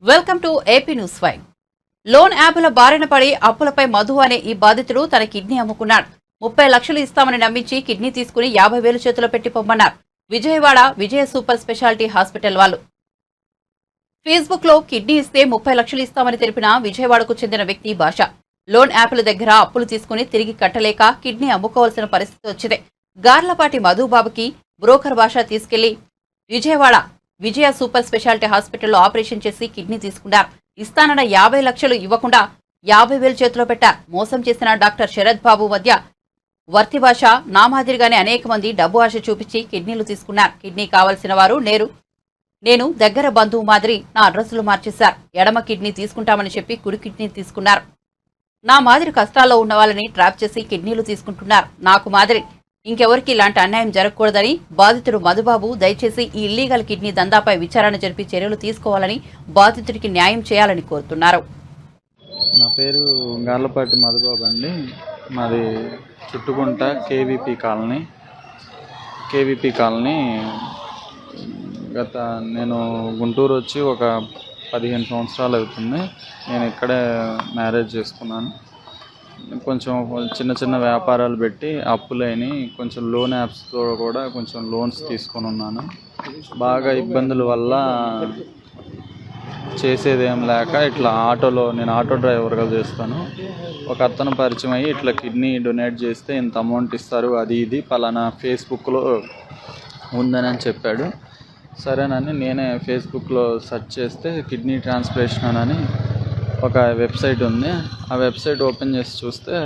Welcome to AP news 5. Loan యాప్ల బారిన పడి అప్పులపై మధు అనే ఈ బాధితుడు తన కిడ్నీ అమ్ముకున్నాడు. 30 లక్షలు ఇస్తామని నమ్మించి కిడ్నీ తీసుకుని 50,000 చేతిలో పెట్టి పొమ్మన్నారు విజయవాడ విజయ సూపర్ స్పెషాలిటీ హాస్పిటల్ వాళ్ళు. ఫేస్బుక్ లో కిడ్నీ ఇస్తే 30 లక్షలు ఇస్తామని తెలిపిన విజయవాడకు చెందిన వ్యక్తి భాష లోన్ యాప్ల దగ్గర అప్పులు తీసుకుని తిరిగి కట్టలేక కిడ్నీ అమ్ముకోవాల్సిన పరిస్థితి వచ్చింది. గార్లపాటి మధుబాబుకి బ్రోకర్ భాష తీసుకెళ్లి విజయవాడ విజయ సూపర్ స్పెషాలిటీ హాస్పిటల్లో ఆపరేషన్ చేసి కిడ్నీ తీసుకున్నారు. ఇస్తానన్న 50 లక్షలు ఇవ్వకుండా 50,000 చేతిలో పెట్టారు. మోసం చేసిన డాక్టర్ శరత్ బాబు మధ్య వర్తి భాష నా మాదిరిగానే అనేక మంది డబ్బు ఆశ చూపించి కిడ్నీలు తీసుకున్నారు. కిడ్నీ కావాల్సిన వారు నేను దగ్గర బంధువు మాదిరి నా అడ్రస్లు మార్చేశారు. ఎడమ కిడ్నీ తీసుకుంటామని చెప్పి కుడి కిడ్నీ తీసుకున్నారు. నా మాదిరి కష్టాల్లో ఉన్న వాళ్ళని ట్రాప్ చేసి కిడ్నీలు తీసుకుంటున్నారు. నాకు మాదిరి ఇంకెవరికి ఇలాంటి అన్యాయం జరగకూడదని బాధితుడు మధుబాబు దయచేసి ఈ ఇల్లీగల్ కిడ్నీ దందాపై విచారణ జరిపి చర్యలు తీసుకోవాలని బాధితుడికి న్యాయం చేయాలని కోరుతున్నారు. నా పేరు గార్లపాటి మధుబాబు అండి. మాది చుట్టుకుంట కేవీపీ కాలనీ. నేను గుంటూరు వచ్చి ఒక 15 సంవత్సరాలు అవుతుంది. నేను ఇక్కడే మ్యారేజ్ చేసుకున్నాను. కొంచెం చిన్న వ్యాపారాలు పెట్టి అప్పులైన కొంచెం లోన్ యాప్స్తో కూడా కొంచెం లోన్స్ తీసుకొని ఉన్నాను. బాగా ఇబ్బందుల వల్ల చేసేదేం లేక ఇట్లా నేను ఆటో డ్రైవర్గా చేస్తాను. ఒక అతను పరిచయం అయ్యి ఇట్లా కిడ్నీ డొనేట్ చేస్తే ఇంత అమౌంట్ ఇస్తారు, అది ఇది పలానా ఫేస్బుక్లో ఉందని చెప్పాడు. సరేనని నేనే ఫేస్బుక్లో సెర్చ్ చేస్తే కిడ్నీ ట్రాన్స్ప్లాంటేషన్ అని ఒక వెబ్సైట్ ఉంది. ఆ వెబ్సైట్ ఓపెన్ చేసి చూస్తే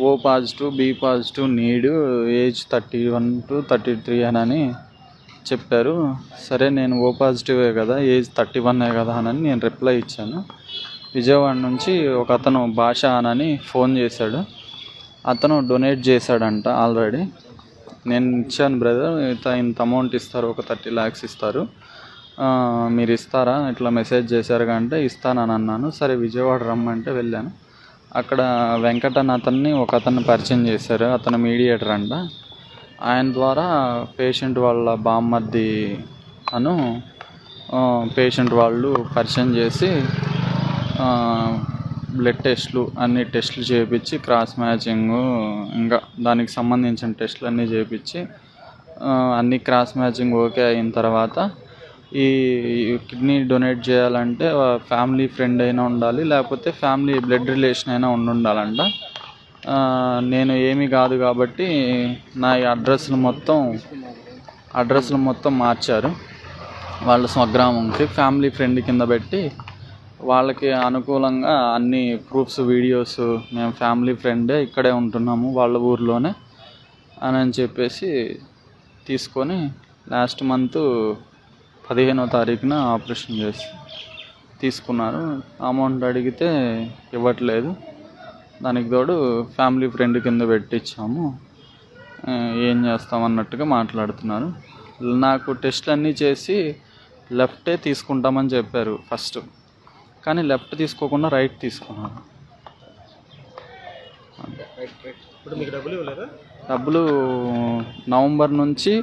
O positive, B positive, need, age 31 to 33 అని చెప్పారు. సరే నేను O పాజిటివే కదా, ఏజ్ 31 కదా అని నేను రిప్లై ఇచ్చాను. విజయవాడ నుంచి ఒక అతను భాష అని ఫోన్ చేశాడు. అతను డొనేట్ చేశాడంట ఆల్రెడీ. నేను ఇచ్చాను బ్రదర్, ఇంత అమౌంట్ ఇస్తారు, ఒక 30 lakhs ఇస్తారు, మీరు ఇస్తారా, ఇట్లా మెసేజ్ చేశారు అంటే ఇస్తానని అన్నాను. సరే విజయవాడ రమ్మంటే వెళ్ళాను. అక్కడ వెంకటన్ ఒక అతన్ని పరిచయం చేశారు. అతను మీడియేటర్ అంట. ఆయన ద్వారా పేషెంట్ వాళ్ళ బామ్మర్ది పేషెంట్ వాళ్ళు పరిచయం చేసి బ్లడ్ టెస్ట్లు అన్ని టెస్టులు చేయించి క్రాస్ మ్యాచింగ్ ఇంకా దానికి సంబంధించిన టెస్టులు అన్నీ చేయించి అన్ని క్రాస్ మ్యాచింగ్ ఓకే అయిన తర్వాత ఈ కిడ్నీ డొనేట్ చేయాలంటే ఫ్యామిలీ ఫ్రెండ్ అయినా ఉండాలి, లేకపోతే ఫ్యామిలీ బ్లడ్ రిలేషన్ అయినా ఉండాలంట. నేను ఏమీ కాదు కాబట్టి నా అడ్రస్లు మొత్తం మార్చారు. వాళ్ళ స్వగ్రామంకి ఫ్యామిలీ ఫ్రెండ్ కింద పెట్టి వాళ్ళకి అనుకూలంగా అన్ని ప్రూఫ్స్, వీడియోస్, మేము ఫ్యామిలీ ఫ్రెండే ఇక్కడే ఉంటున్నాము వాళ్ళ ఊర్లోనే అని చెప్పేసి తీసుకొని లాస్ట్ మంత్ 15వ తారీఖున ఆపరేషన్ చేసి తీసుకున్నారు. అమౌంట్ అడిగితే ఇవ్వట్లేదు. దానికి తోడు ఫ్యామిలీ ఫ్రెండ్ కింద పెట్టించాము, ఏం చేస్తామన్నట్టుగా మాట్లాడుతున్నారు. నాకు టెస్ట్లు అన్నీ చేసి లెఫ్టే తీసుకుంటామని చెప్పారు ఫస్ట్, కానీ లెఫ్ట్ తీసుకోకుండా రైట్ తీసుకున్నారు. డబ్బులు నవంబర్ నుంచి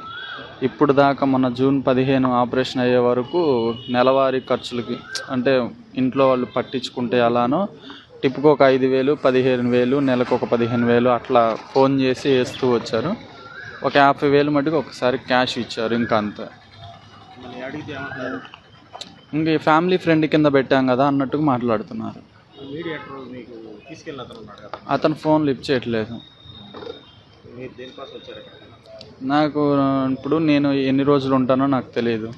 ఇప్పుడు దాకా మన జూన్ 15 ఆపరేషన్ అయ్యే వరకు నెలవారీ ఖర్చులకి, అంటే ఇంట్లో వాళ్ళు పట్టించుకుంటే అలానో టిప్కి ఒక 5,000, 15,000, నెలకు ఒక 15,000 అట్లా ఫోన్ చేసి వేస్తూ వచ్చారు. ఒక 50,000 మటుకు ఒకసారి క్యాష్ ఇచ్చారు. ఇంకా అంతే. ఇంక ఫ్యామిలీ ఫ్రెండ్ కింద పెట్టాం కదా అన్నట్టుగా మాట్లాడుతున్నారు. అతను ఫోన్ లిఫ్ట్ చేయట్లేదు. నాకు ఇప్పుడు నేను ఎన్ని రోజులు ఉంటానో నాకు తెలియదు.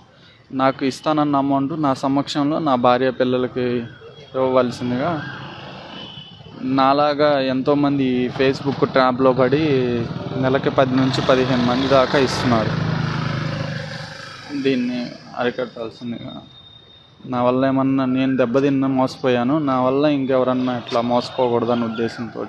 నాకు ఇస్తానన్న అమౌంట్ నా సమక్షంలో నా భార్య పిల్లలకి ఇవ్వవలసిందిగా, నాలాగా ఎంతోమంది ఫేస్బుక్ ట్రాప్లో పడి నెలకి 10 నుంచి 15 మంది దాకా ఇస్తున్నారు. దీన్ని అరికట్టాల్సిందిగా. నా వల్ల ఏమన్నా నేను దెబ్బతిన్నా మోసపోయాను, నా వల్ల ఇంకెవరన్నా ఇట్లా మోసపోకూడదన్న ఉద్దేశంతో